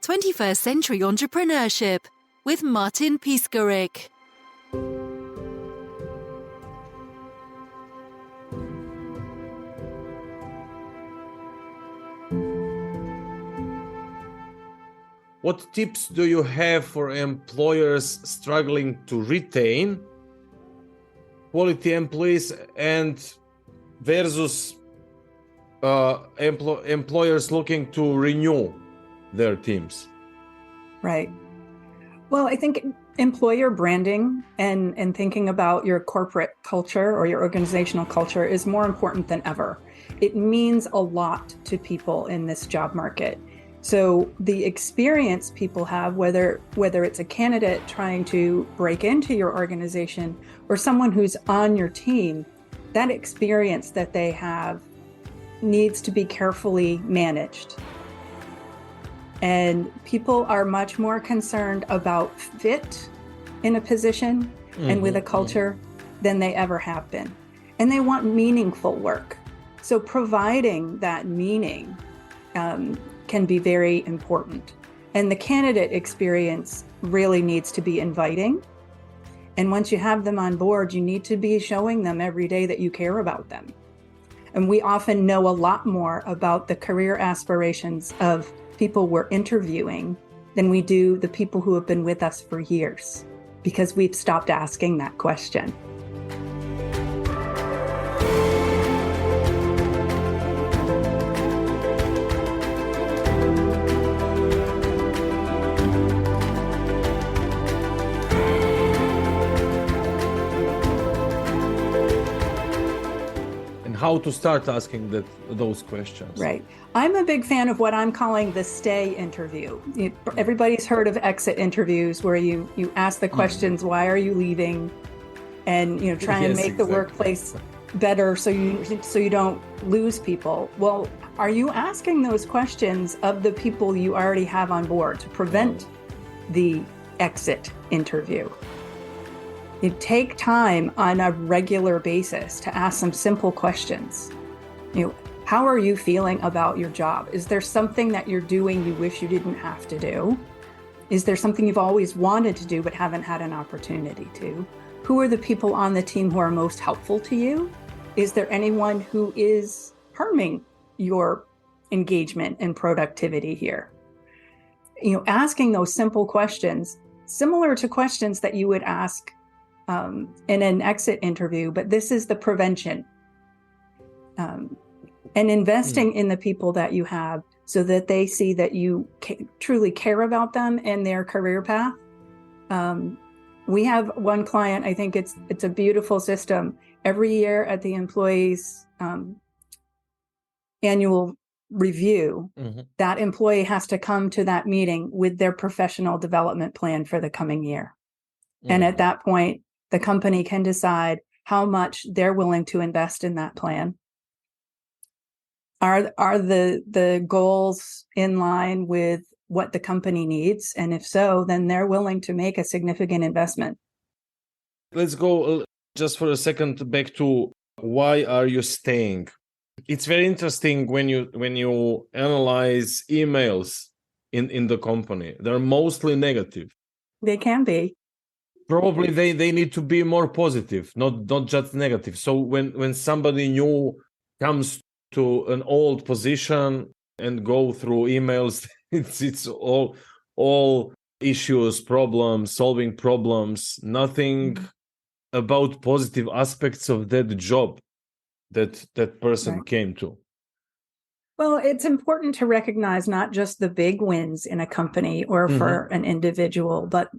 21st Century Entrepreneurship with Martin Piskarik. What tips do you have for employers struggling to retain quality employees and versus employers looking to renew their teams? Right. Well, I think employer branding and thinking about your corporate culture or your organizational culture is more important than ever. It means a lot to people in this job market. So the experience people have, whether it's a candidate trying to break into your organization or someone who's on your team, that experience that they have needs to be carefully managed. And people are much more concerned about fit in a position and with a culture than they ever have been. And they want meaningful work. So providing that meaning can be very important. And the candidate experience really needs to be inviting. And once you have them on board, you need to be showing them every day that you care about them. And we often know a lot more about the career aspirations of people we're interviewing than we do the people who have been with us for years, because we've stopped asking that question. How to start asking those questions. Right. I'm a big fan of what I'm calling the stay interview. Everybody's heard of exit interviews where you ask the questions, why are you leaving? And try and make the workplace better so you don't lose people. Well, are you asking those questions of the people you already have on board to prevent the exit interview? You take time on a regular basis to ask some simple questions. How are you feeling about your job? Is there something that you're doing you wish you didn't have to do? Is there something you've always wanted to do but haven't had an opportunity to? Who are the people on the team who are most helpful to you? Is there anyone who is harming your engagement and productivity here? Asking those simple questions, similar to questions that you would ask in an exit interview, but this is the prevention. And investing in the people that you have so that they see that you truly care about them and their career path. We have one client, I think it's a beautiful system. Every year at the employee's annual review, that employee has to come to that meeting with their professional development plan for the coming year. And at that point, the company can decide how much they're willing to invest in that plan. Are the goals in line with what the company needs? And if so, then they're willing to make a significant investment. Let's go just for a second back to why are you staying? It's very interesting when you analyze emails in the company. They're mostly negative. They can be. Probably they need to be more positive, not just negative. So when somebody new comes to an old position and go through emails, it's all issues, problems, solving problems, nothing about positive aspects of that job that person came to. Well, it's important to recognize not just the big wins in a company or for an individual, but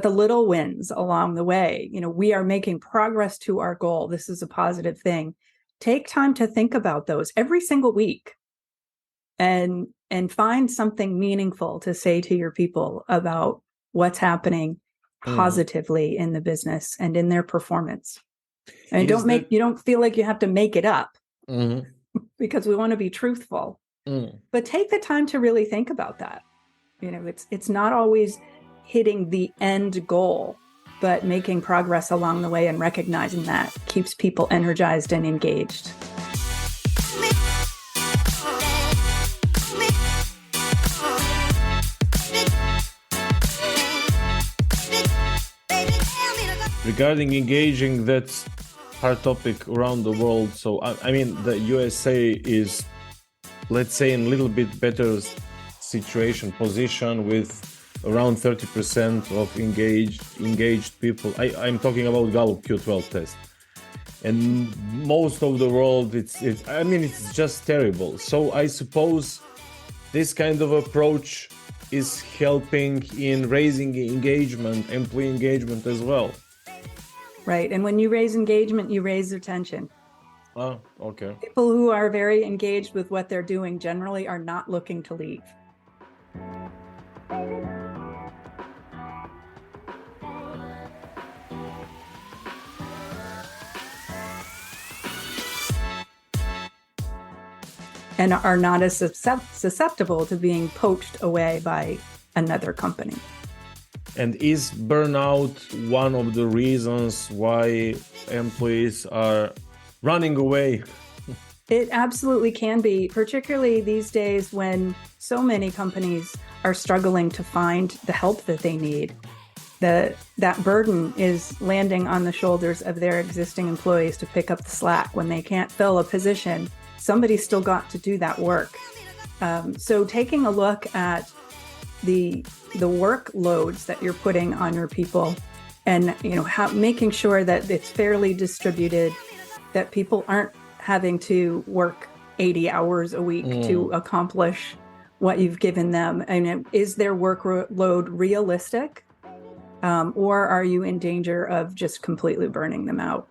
the little wins along the way. We are making progress to our goal. This is a positive thing. Take time to think about those every single week and find something meaningful to say to your people about what's happening positively in the business and in their performance. And you don't feel like you have to make it up because we want to be truthful. But take the time to really think about that. It's not always hitting the end goal, but making progress along the way and recognizing that keeps people energized and engaged. regarding engaging, that's hard topic around the world. So I mean, the USA is, let's say, in a little bit better position with around 30% of engaged people. I'm talking about Gallup Q12 test. And most of the world, it's just terrible. So I suppose this kind of approach is helping in raising engagement, employee engagement as well. Right. And when you raise engagement, you raise retention. Oh, okay. People who are very engaged with what they're doing generally are not looking to leave. And are not as susceptible to being poached away by another company. And is burnout one of the reasons why employees are running away? It absolutely can be, particularly these days when so many companies are struggling to find the help that they need. That burden is landing on the shoulders of their existing employees to pick up the slack. When they can't fill a position, somebody's still got to do that work. So taking a look at the workloads that you're putting on your people, and making sure that it's fairly distributed, that people aren't having to work 80 hours a week to accomplish what you've given them. And is their workload realistic, or are you in danger of just completely burning them out?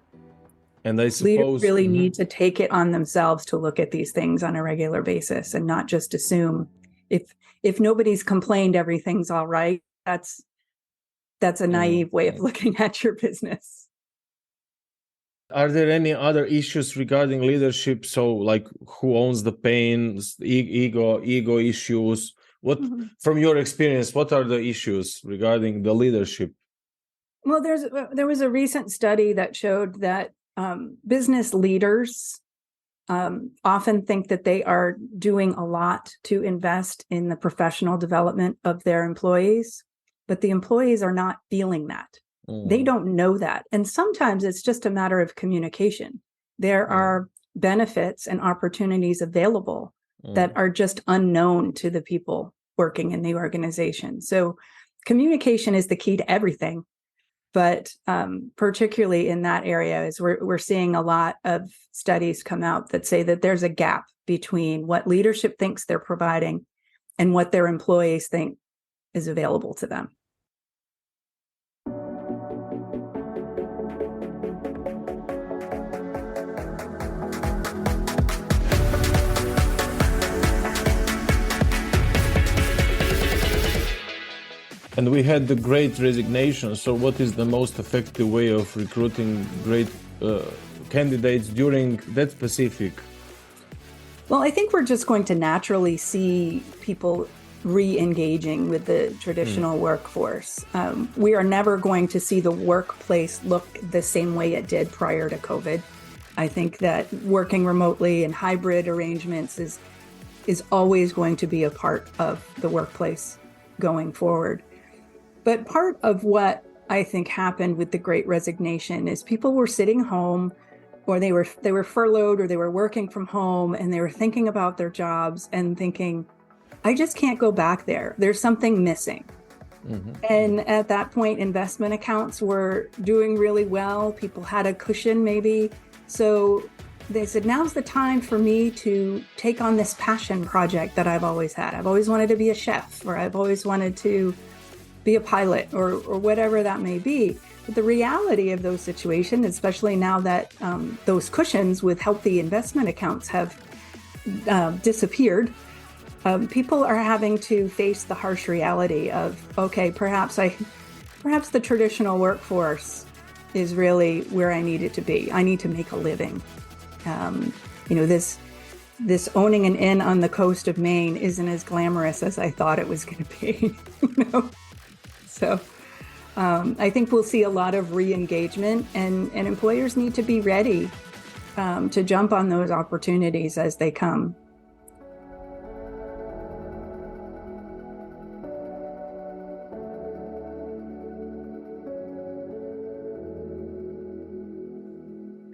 And I suppose leaders really need to take it on themselves to look at these things on a regular basis and not just assume if nobody's complained, everything's all right. That's a naive way of looking at your business. Are there any other issues regarding leadership? So, like, who owns the pains, ego issues? What, from your experience, what are the issues regarding the leadership? Well, there was a recent study that showed that business leaders often think that they are doing a lot to invest in the professional development of their employees, but the employees are not feeling that. They don't know that. And sometimes it's just a matter of communication. There are benefits and opportunities available that are just unknown to the people working in the organization. So communication is the key to everything. But particularly in that area, is we're seeing a lot of studies come out that say that there's a gap between what leadership thinks they're providing and what their employees think is available to them. And we had the Great Resignation. So what is the most effective way of recruiting great candidates during that specific? Well, I think we're just going to naturally see people re-engaging with the traditional workforce. We are never going to see the workplace look the same way it did prior to COVID. I think that working remotely and hybrid arrangements is always going to be a part of the workplace going forward. But part of what I think happened with the Great Resignation is people were sitting home, or they were furloughed, or they were working from home, and they were thinking about their jobs and thinking, I just can't go back there. There's something missing. And at that point, investment accounts were doing really well. People had a cushion maybe. So they said, now's the time for me to take on this passion project that I've always had. I've always wanted to be a chef, or I've always wanted to be a pilot, or whatever that may be. But the reality of those situations, especially now that those cushions with healthy investment accounts have disappeared, people are having to face the harsh reality of, okay, perhaps the traditional workforce is really where I need it to be. I need to make a living. This owning an inn on the coast of Maine isn't as glamorous as I thought it was going to be. So I think we'll see a lot of re-engagement, and employers need to be ready to jump on those opportunities as they come.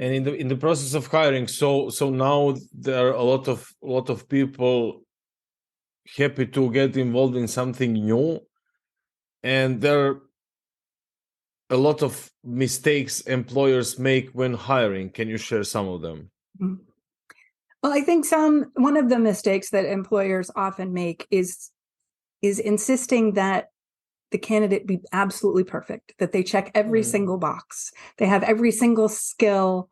And in the process of hiring, so now there are a lot of people happy to get involved in something new, and there are a lot of mistakes employers make when hiring. Can you share some of them? Well, I think one of the mistakes that employers often make is insisting that the candidate be absolutely perfect, that they check every single box, they have every single skill,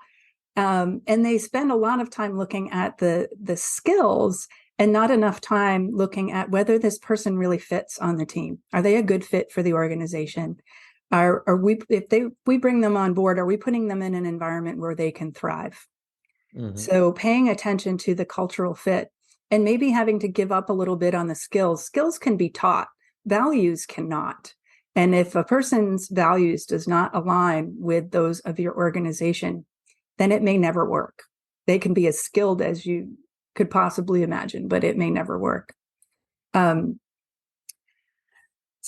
and they spend a lot of time looking at the skills and not enough time looking at whether this person really fits on the team. Are they a good fit for the organization? Are we, if we bring them on board, are we putting them in an environment where they can thrive? So paying attention to the cultural fit and maybe having to give up a little bit on the skills. Skills can be taught, values cannot. And if a person's values does not align with those of your organization, then it may never work. They can be as skilled as you could possibly imagine, but it may never work. So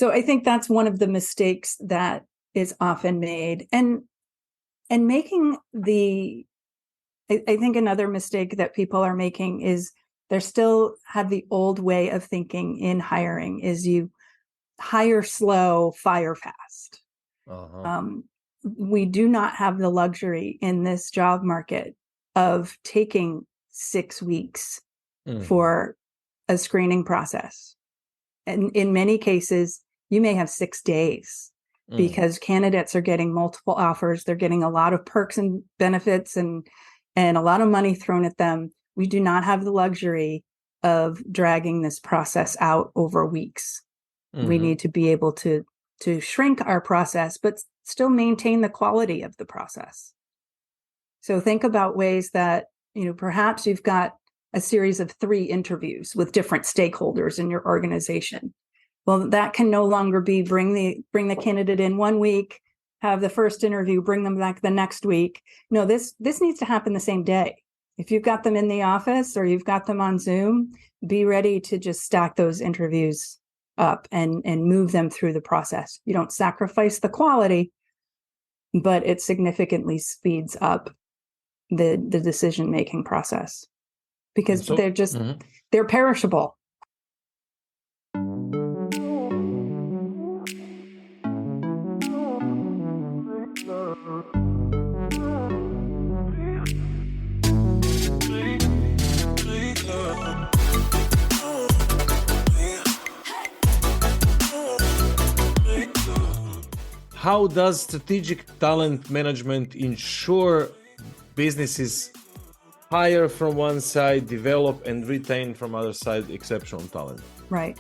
I think that's one of the mistakes that is often made. And making I think another mistake that people are making is they still have the old way of thinking in hiring is you hire slow, fire fast. We do not have the luxury in this job market of taking 6 weeks for a screening process. And in many cases, you may have 6 days because candidates are getting multiple offers. They're getting a lot of perks and benefits and a lot of money thrown at them. We do not have the luxury of dragging this process out over weeks. We need to be able to shrink our process, but still maintain the quality of the process. So think about ways that, perhaps you've got a series of 3 interviews with different stakeholders in your organization. Well, that can no longer be bring the candidate in 1 week, have the first interview, bring them back the next week. No, this needs to happen the same day. If you've got them in the office or you've got them on Zoom, be ready to just stack those interviews up and move them through the process. You don't sacrifice the quality, but it significantly speeds up the decision-making process because they're perishable. How does strategic talent management ensure businesses hire from one side, develop and retain from other side exceptional talent? Right.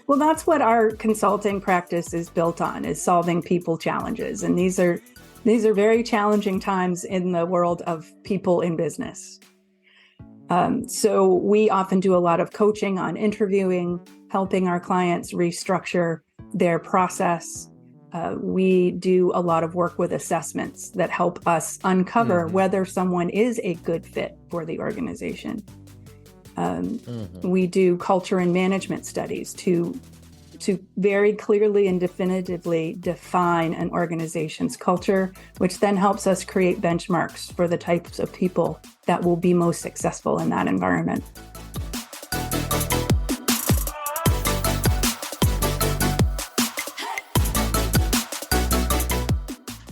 Well, that's what our consulting practice is built on, is solving people challenges. And these are very challenging times in the world of people in business. So we often do a lot of coaching on interviewing, helping our clients restructure their process. We do a lot of work with assessments that help us uncover whether someone is a good fit for the organization. We do culture and management studies to very clearly and definitively define an organization's culture, which then helps us create benchmarks for the types of people that will be most successful in that environment.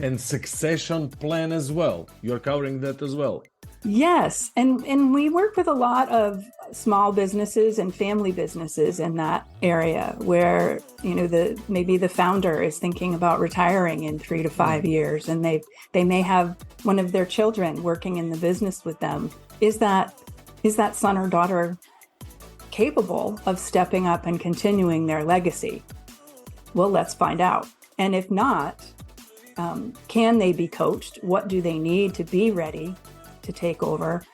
And succession plan as well. You're covering that as well. Yes. And we work with a lot of small businesses and family businesses in that area where, maybe the founder is thinking about retiring in 3 to 5 years, and they may have one of their children working in the business with them. Is that son or daughter capable of stepping up and continuing their legacy? Well, let's find out. And if not, can they be coached? What do they need to be ready to take over?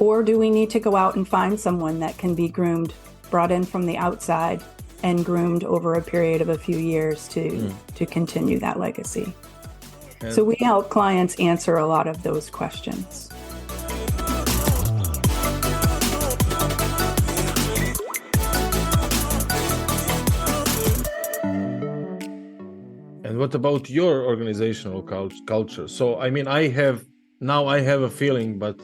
Or do we need to go out and find someone that can be groomed, brought in from the outside and groomed over a period of a few years to continue that legacy? So we help clients answer a lot of those questions. And what about your organizational culture? So, I have now I have a feeling, but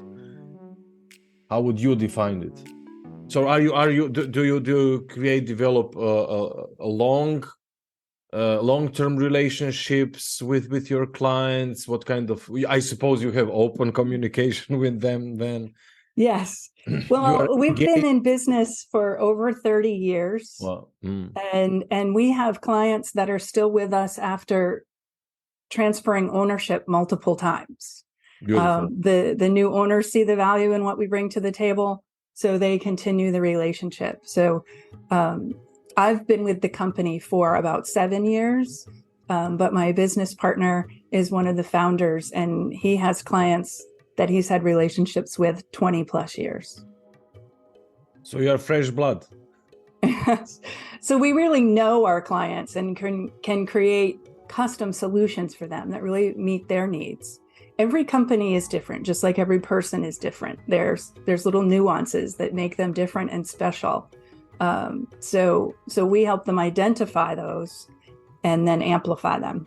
how would you define it? So do you develop long-term relationships with your clients? What kind of, I suppose you have open communication with them then? Yes. Well, we've been in business for over 30 years. Wow. And we have clients that are still with us after transferring ownership multiple times. Beautiful. The new owners see the value in what we bring to the table, so they continue the relationship. So I've been with the company for about 7 years, but my business partner is one of the founders, and he has clients that he's had relationships with 20 plus years. So you're fresh blood. So we really know our clients and can create custom solutions for them that really meet their needs. Every company is different, just like every person is different. There's little nuances that make them different and special. So we help them identify those and then amplify them.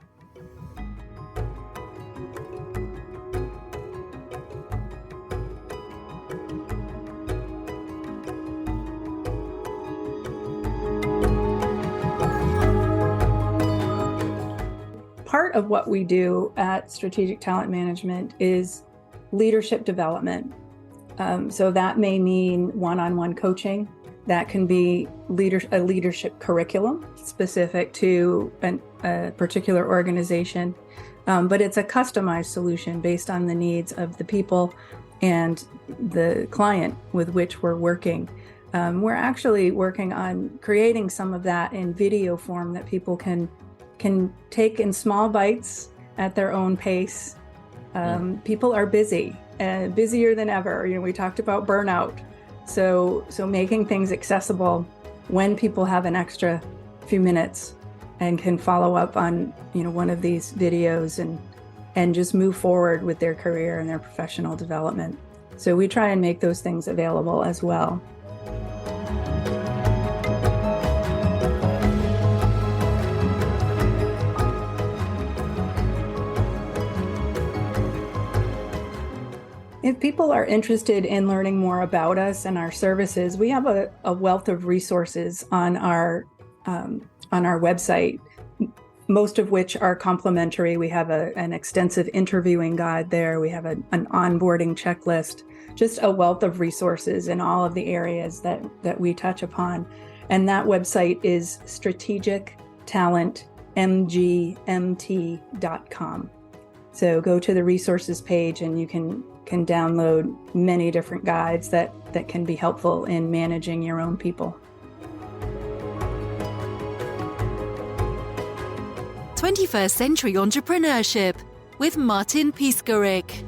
Part of what we do at Strategic Talent Management is leadership development. So that may mean one-on-one coaching. That can be a leadership curriculum specific to a particular organization. But it's a customized solution based on the needs of the people and the client with which we're working. We're actually working on creating some of that in video form that people can take in small bites at their own pace. People are busy, busier than ever. We talked about burnout. So making things accessible when people have an extra few minutes and can follow up on, one of these videos and just move forward with their career and their professional development. So we try and make those things available as well. If people are interested in learning more about us and our services, we have a wealth of resources on our website, most of which are complimentary. We have an extensive interviewing guide there. We have an onboarding checklist, just a wealth of resources in all of the areas that we touch upon. And that website is strategictalentmgmt.com. So go to the resources page and you can download many different guides that can be helpful in managing your own people. 21st Century Entrepreneurship with Martin Piskarik.